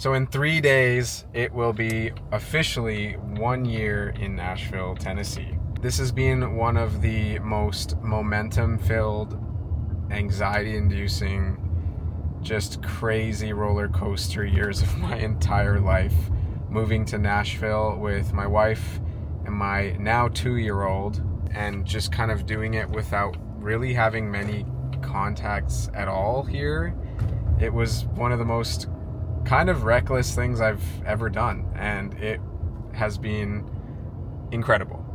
So in 3 days, it will be officially 1 year in Nashville, Tennessee. This has been one of the most momentum-filled, anxiety-inducing, just crazy roller coaster years of my entire life. Moving to Nashville with my wife and my now 2-year-old, and just kind of doing it without really having many contacts at all here. It was one of the most kind of reckless things I've ever done, and it has been incredible.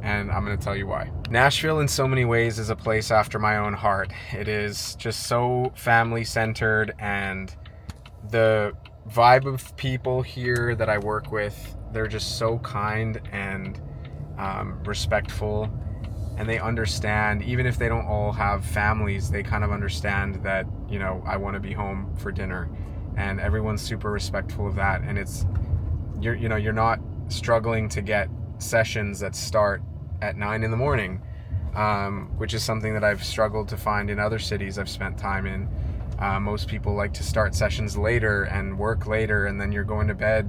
And I'm going to tell you why. Nashville, in so many ways, is a place after my own heart. It is just so family centered, and the vibe of people here that I work with, they're just so kind and respectful, and they understand. Even if they don't all have families, they kind of understand that, I want to be home for dinner, and everyone's super respectful of that. And you're not struggling to get sessions that start at 9 in the morning, which is something that I've struggled to find in other cities I've spent time in. Most people like to start sessions later and work later, and then you're going to bed,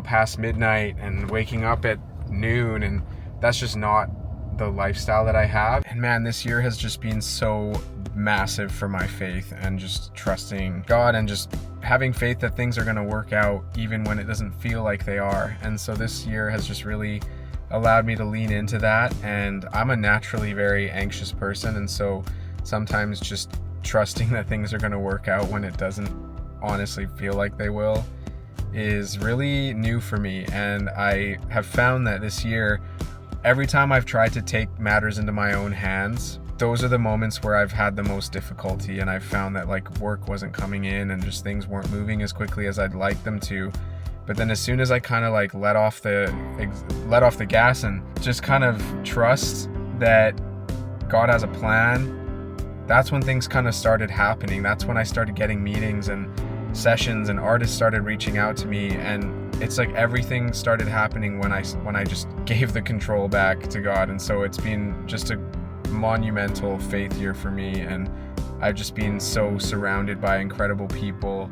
past midnight and waking up at noon, and that's just not the lifestyle that I have. And man, this year has just been so massive for my faith, and just trusting God and just having faith that things are going to work out even when it doesn't feel like they are. And so this year has just really allowed me to lean into that. And I'm a naturally very anxious person, and so sometimes just trusting that things are going to work out when it doesn't honestly feel like they will is really new for me. And I have found that this year, every time I've tried to take matters into my own hands, those are the moments where I've had the most difficulty. And I've found that work wasn't coming in, and just things weren't moving as quickly as I'd like them to. But then as soon as I kind of let off the gas and just kind of trust that God has a plan, that's when things kind of started happening. That's when I started getting meetings and sessions, and artists started reaching out to me, and it's like everything started happening when I just gave the control back to God. And so it's been just a monumental faith year for me, and I've just been so surrounded by incredible people,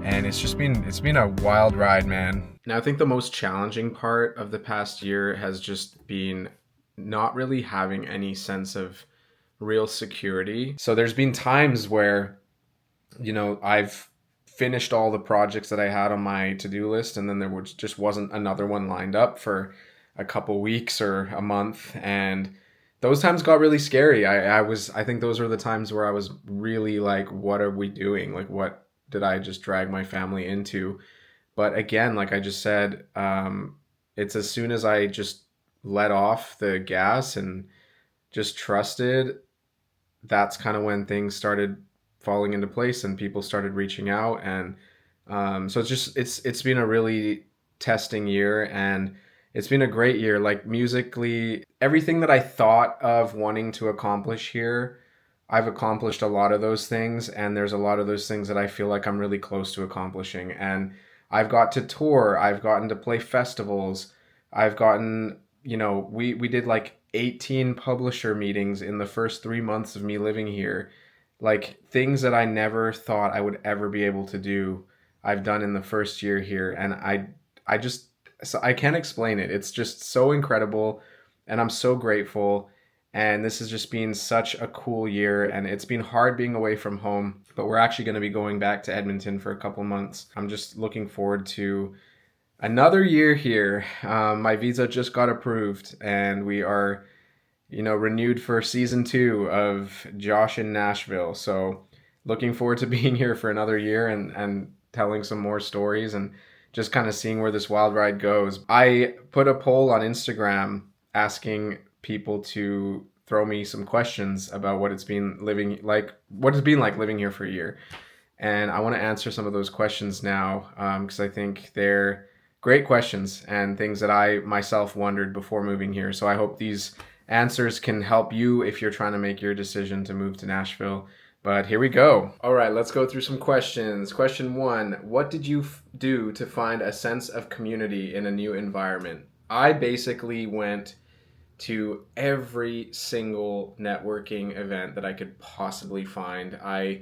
and it's been a wild ride, man. Now, I think the most challenging part of the past year has just been not really having any sense of real security. So there's been times where, I've finished all the projects that I had on my to-do list, and then just wasn't another one lined up for a couple weeks or a month. And those times got really scary. I think those were the times where I was really like, what are we doing? What did I just drag my family into? But again, like I just said, it's as soon as I just let off the gas and just trusted, that's kind of when things started falling into place and people started reaching out. And so it's been a really testing year, and it's been a great year. Musically, everything that I thought of wanting to accomplish here, I've accomplished a lot of those things, and there's a lot of those things that I feel like I'm really close to accomplishing. And I've got to tour, I've gotten to play festivals, I've gotten, we did 18 publisher meetings in the first 3 months of me living here. Things that I never thought I would ever be able to do, I've done in the first year here. And I can't explain it. It's just so incredible, and I'm so grateful. And this has just been such a cool year, and it's been hard being away from home, but we're actually going to be going back to Edmonton for a couple months. I'm just looking forward to another year here. My visa just got approved, and we are, renewed for season 2 of Josh in Nashville. So looking forward to being here for another year, and telling some more stories, and just kind of seeing where this wild ride goes. I put a poll on Instagram asking people to throw me some questions about what it's been like living here for a year. And I want to answer some of those questions now, because I think they're great questions and things that I myself wondered before moving here. So I hope these answers can help you if you're trying to make your decision to move to Nashville. But here we go. All right, let's go through some questions. Question 1, what did you do to find a sense of community in a new environment? I basically went to every single networking event that I could possibly find. I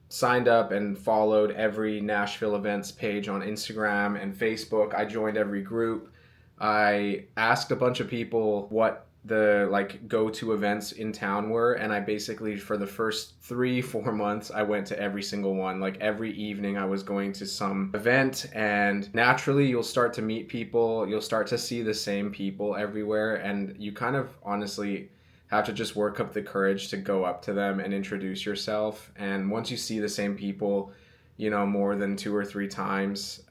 signed up and followed every Nashville events page on Instagram and Facebook. I joined every group. I asked a bunch of people what the like go-to events in town were, and I basically, for the first 3-4 months, I went to every single one. Like every evening I was going to some event, and naturally you'll start to meet people, you'll start to see the same people everywhere, and you kind of honestly have to just work up the courage to go up to them and introduce yourself. And once you see the same people, you know, more than 2 or 3 times,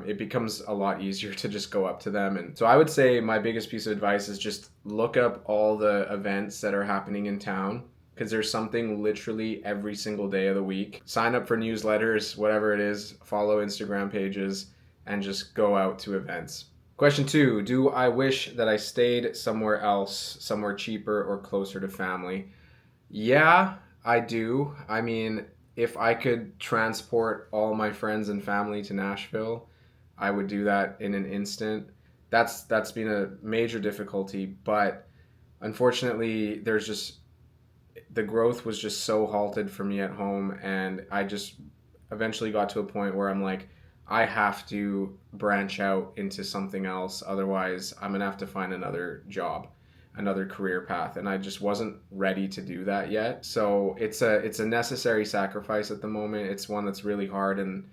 it becomes a lot easier to just go up to them. And so I would say my biggest piece of advice is just look up all the events that are happening in town, because there's something literally every single day of the week. Sign up for newsletters, whatever it is, follow Instagram pages, and just go out to events. Question 2, do I wish that I stayed somewhere else, somewhere cheaper or closer to family? Yeah, I do. I mean, if I could transport all my friends and family to Nashville, I would do that in an instant. That's been a major difficulty, but unfortunately, there's just the growth was just so halted for me at home, and I just eventually got to a point where I'm like, I have to branch out into something else, otherwise I'm gonna have to find another job, another career path, and I just wasn't ready to do that yet. So it's a necessary sacrifice at the moment. It's one that's really hard, and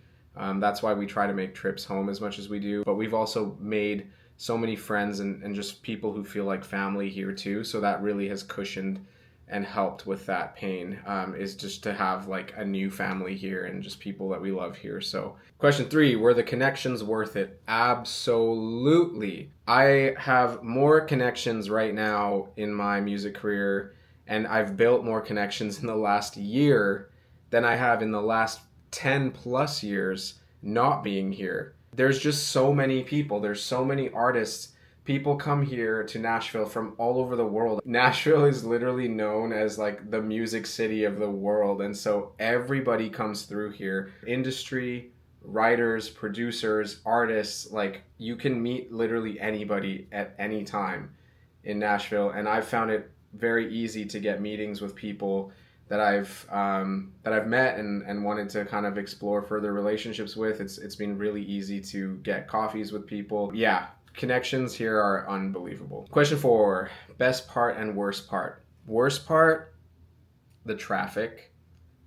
that's why we try to make trips home as much as we do. But we've also made so many friends and just people who feel like family here too, so that really has cushioned and helped with that pain, is just to have like a new family here and just people that we love here. So question 3, were the connections worth it? Absolutely. I have more connections right now in my music career, and I've built more connections in the last year than I have in the last 10 plus years not being here. There's just so many people, there's so many artists. People come here to Nashville from all over the world. Nashville is literally known as like the music city of the world. And so everybody comes through here. Industry, writers, producers, artists, like you can meet literally anybody at any time in Nashville. And I've found it very easy to get meetings with people that I've met and wanted to kind of explore further relationships with. It's been really easy to get coffees with people. Yeah, connections here are unbelievable. Question 4, best part and worst part. Worst part, the traffic,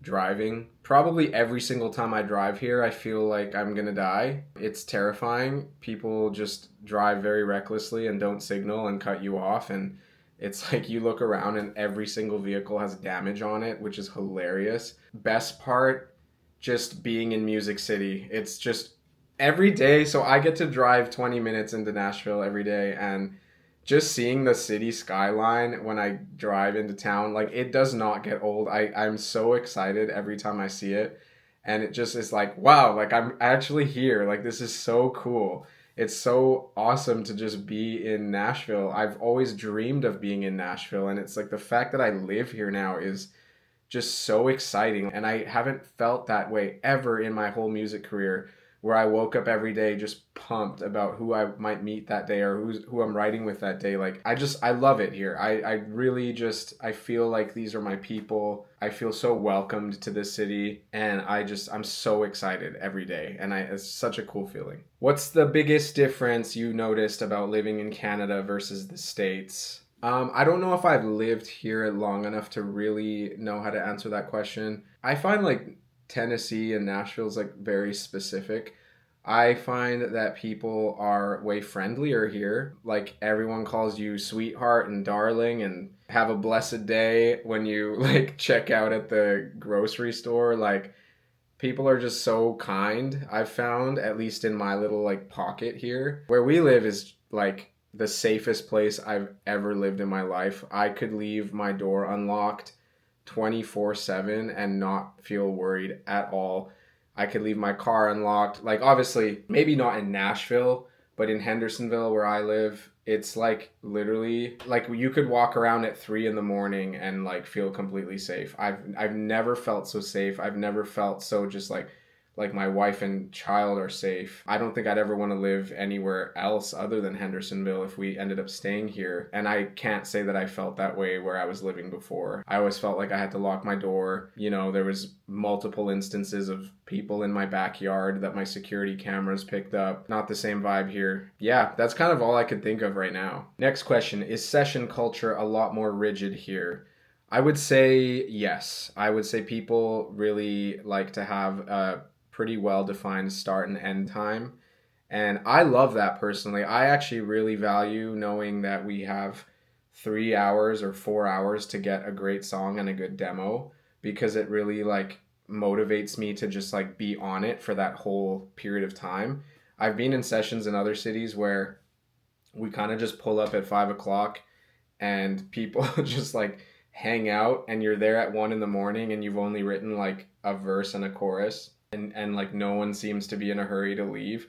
driving. Probably every single time I drive here, I feel like I'm gonna die. It's terrifying. People just drive very recklessly and don't signal and cut you off, and it's like you look around and every single vehicle has damage on it, which is hilarious. Best part, just being in Music City. It's just every day. So I get to drive 20 minutes into Nashville every day, and just seeing the city skyline when I drive into town, like it does not get old. I'm so excited every time I see it. And it just is like, wow, like I'm actually here. Like this is so cool. It's so awesome to just be in Nashville. I've always dreamed of being in Nashville, and it's like the fact that I live here now is just so exciting. And I haven't felt that way ever in my whole music career, where I woke up every day just pumped about who I might meet that day or who I'm writing with that day. Like I love it here. I really just, I feel like these are my people. I feel so welcomed to this city, and I'm so excited every day, and it's such a cool feeling. What's the biggest difference you noticed about living in Canada versus the States? I don't know if I've lived here long enough to really know how to answer that question. I find like Tennessee and Nashville is like very specific. I find that people are way friendlier here. Like everyone calls you sweetheart and darling and have a blessed day when you like check out at the grocery store. Like people are just so kind. I've found, at least in my little like pocket here. Where we live is like the safest place I've ever lived in my life. I could leave my door unlocked 24/7 and not feel worried at all. I could leave my car unlocked. Like obviously, maybe not in Nashville, but in Hendersonville where I live, it's like literally like you could walk around at 3 a.m. and like feel completely safe. I've never felt so safe. I've never felt so just like like my wife and child are safe. I don't think I'd ever want to live anywhere else other than Hendersonville if we ended up staying here. And I can't say that I felt that way where I was living before. I always felt like I had to lock my door. You know, there was multiple instances of people in my backyard that my security cameras picked up. Not the same vibe here. Yeah, that's kind of all I could think of right now. Next question, is session culture a lot more rigid here? I would say yes. I would say people really like to have a pretty well defined start and end time. And I love that personally. I actually really value knowing that we have 3 hours or 4 hours to get a great song and a good demo, because it really like motivates me to just like be on it for that whole period of time. I've been in sessions in other cities where we kind of just pull up at 5 o'clock and people just like hang out, and you're there at 1 in the morning and you've only written like a verse and a chorus, and like no one seems to be in a hurry to leave.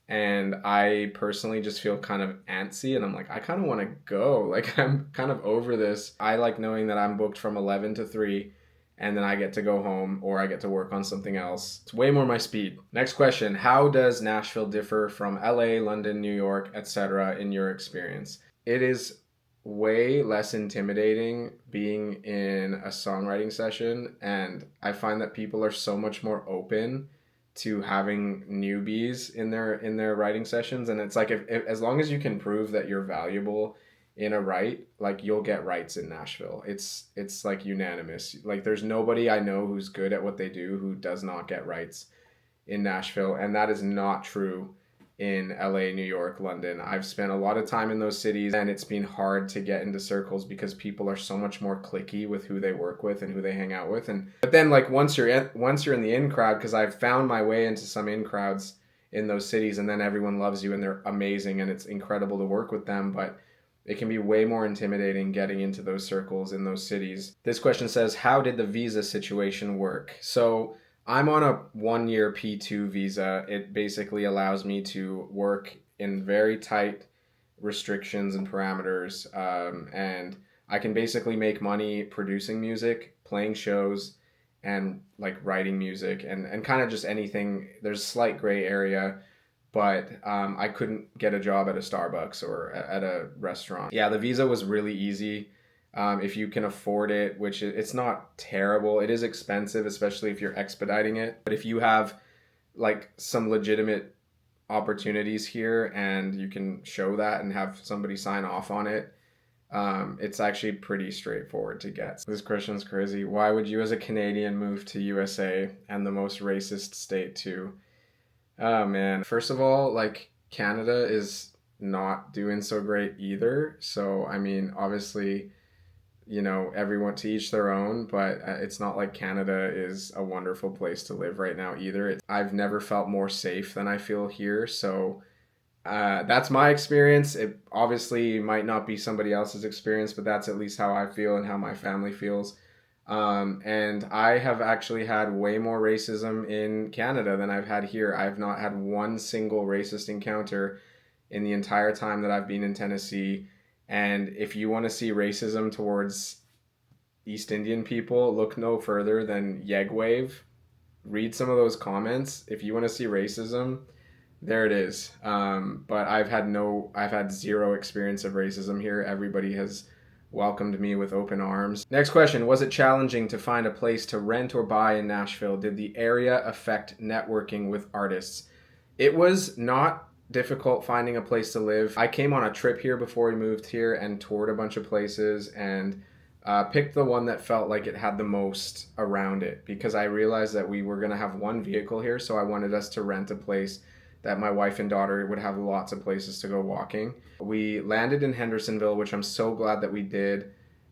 And I personally just feel kind of antsy, and I'm like, I kind of want to go. Like, I'm kind of over this. I like knowing that I'm booked from 11 to 3, and then I get to go home or I get to work on something else. It's way more my speed. Next question, how does Nashville differ from LA, London, New York, etc. in your experience? It is way less intimidating being in a songwriting session, and I find that people are so much more open to having newbies in their writing sessions. And it's like, if as long as you can prove that you're valuable in a write, like you'll get rights in Nashville. It's like unanimous. Like there's nobody I know who's good at what they do who does not get rights in Nashville, and that is not true in LA, New York, London. I've spent a lot of time in those cities, and it's been hard to get into circles because people are so much more cliquey with who they work with and who they hang out with. And but then like once you're in the in crowd, because I've found my way into some in crowds in those cities, and then everyone loves you and they're amazing and it's incredible to work with them, but it can be way more intimidating getting into those circles in those cities. This question says, how did the visa situation work? So I'm on a 1-year P2 visa. It basically allows me to work in very tight restrictions and parameters. And I can basically make money producing music, playing shows, and like writing music and kind of just anything. There's a slight gray area, but I couldn't get a job at a Starbucks or at a restaurant. Yeah, the visa was really easy. If you can afford it, which it's not terrible. It is expensive, especially if you're expediting it. But if you have like some legitimate opportunities here and you can show that and have somebody sign off on it, it's actually pretty straightforward to get. This question's crazy. Why would you as a Canadian move to USA and the most racist state too? Oh man. First of all, like Canada is not doing so great either. So, I mean, obviously, you know, everyone to each their own, but it's not like Canada is a wonderful place to live right now either. I've never felt more safe than I feel here. So that's my experience. It obviously might not be somebody else's experience, but that's at least how I feel and how my family feels. And I have actually had way more racism in Canada than I've had here. I've not had one single racist encounter in the entire time that I've been in Tennessee. And if you want to see racism towards East Indian people, look no further than Yegwave. Read some of those comments. If you want to see racism, there it is. But I've had zero experience of racism here. Everybody has welcomed me with open arms. Next question, was it challenging to find a place to rent or buy in Nashville? Did the area affect networking with artists? It was not difficult finding a place to live. I came on a trip here before we moved here and toured a bunch of places and picked the one that felt like it had the most around it, because I realized that we were going to have one vehicle here, so I wanted us to rent a place that my wife and daughter would have lots of places to go walking. We landed in Hendersonville, which I'm so glad that we did,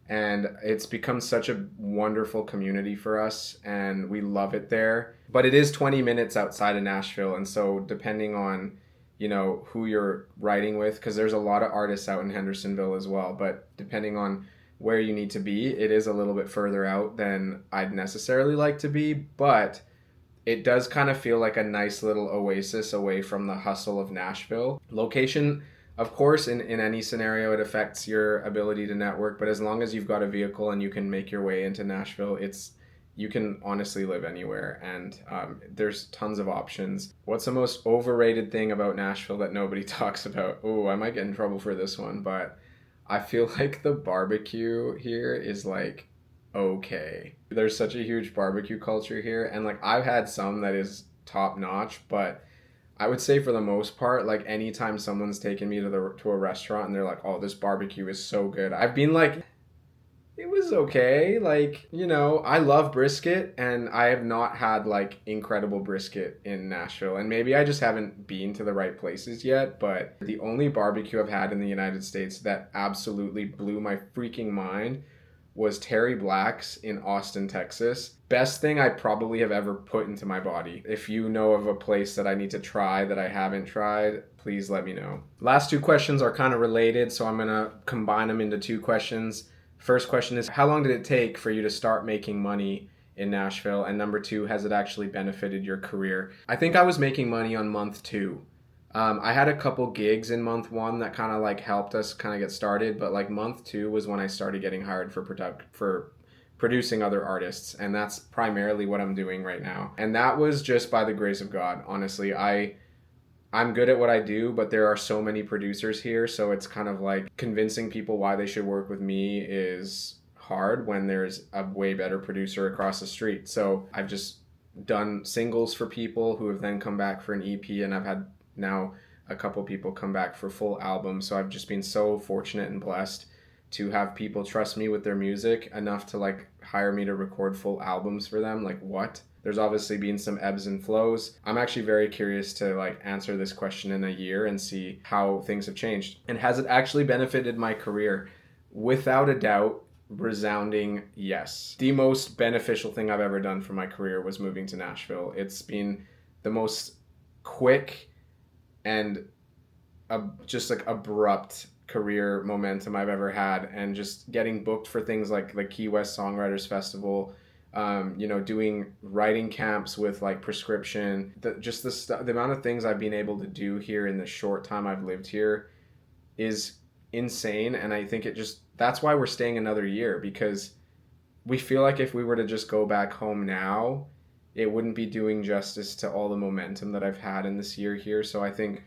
and it's become such a wonderful community for us and we love it there. But it is 20 minutes outside of Nashville, and so depending on, you know, who you're writing with, because there's a lot of artists out in Hendersonville as well, but depending on where you need to be, it is a little bit further out than I'd necessarily like to be, but it does kind of feel like a nice little oasis away from the hustle of Nashville. Location, of course, in any scenario, it affects your ability to network, but as long as you've got a vehicle and you can make your way into Nashville, it's you can honestly live anywhere, and there's tons of options. What's the most overrated thing about Nashville that nobody talks about? Oh, I might get in trouble for this one, but I feel like the barbecue here is like okay. There's such a huge barbecue culture here, and like I've had some that is top notch, but I would say for the most part, like anytime someone's taken me to a restaurant and they're like, "Oh, this barbecue is so good," I've been like, it was okay. Like, you know, I love brisket, and I have not had like incredible brisket in Nashville. And maybe I just haven't been to the right places yet, but the only barbecue I've had in the United States that absolutely blew my freaking mind was Terry Black's in Austin, Texas. Best thing I probably have ever put into my body. If you know of a place that I need to try that I haven't tried, please let me know. Last two questions are kind of related, so I'm gonna combine them into two questions. First question is, how long did it take for you to start making money in Nashville? And number two, has it actually benefited your career? I think I was making money on month two. I had a couple gigs in month one that kind of like helped us kind of get started, but like month two was when I started getting hired for producing other artists, and that's primarily what I'm doing right now. And that was just by the grace of God. Honestly, I'm good at what I do, but there are so many producers here, so it's kind of like convincing people why they should work with me is hard when there's a way better producer across the street. So I've just done singles for people who have then come back for an EP, and I've had now a couple people come back for full albums. So I've just been so fortunate and blessed to have people trust me with their music enough to like hire me to record full albums for them. Like, what? There's obviously been some ebbs and flows. I'm actually very curious to like answer this question in a year and see how things have changed. And has it actually benefited my career? Without a doubt, resounding yes. The most beneficial thing I've ever done for my career was moving to Nashville. It's been the most quick and just like abrupt career momentum I've ever had, and just getting booked for things like the Key West Songwriters Festival, you know, doing writing camps with like Prescription, the amount of things I've been able to do here in the short time I've lived here is insane. And I think that's why we're staying another year, because we feel like if we were to just go back home now, it wouldn't be doing justice to all the momentum that I've had in this year here. So I think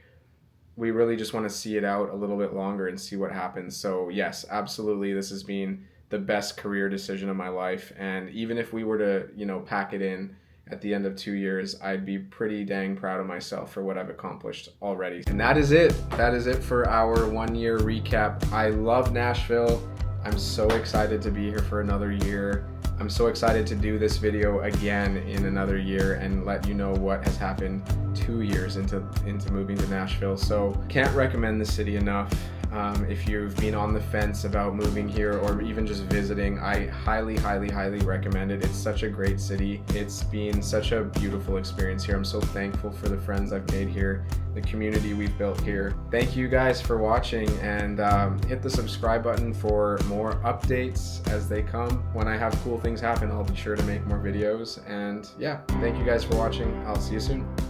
we really just want to see it out a little bit longer and see what happens. So yes, absolutely, this has been the best career decision of my life. And even if we were to, you know, pack it in at the end of 2 years, I'd be pretty dang proud of myself for what I've accomplished already. And that is it. That is it for our 1 year recap. I love Nashville. I'm so excited to be here for another year. I'm so excited to do this video again in another year and let you know what has happened 2 years into moving to Nashville. So can't recommend the city enough. If you've been on the fence about moving here or even just visiting, I highly, highly, highly recommend it. It's such a great city. It's been such a beautiful experience here. I'm so thankful for the friends I've made here, the community we've built here. Thank you guys for watching, and hit the subscribe button for more updates as they come. When I have cool things happen, I'll be sure to make more videos. And yeah, thank you guys for watching. I'll see you soon.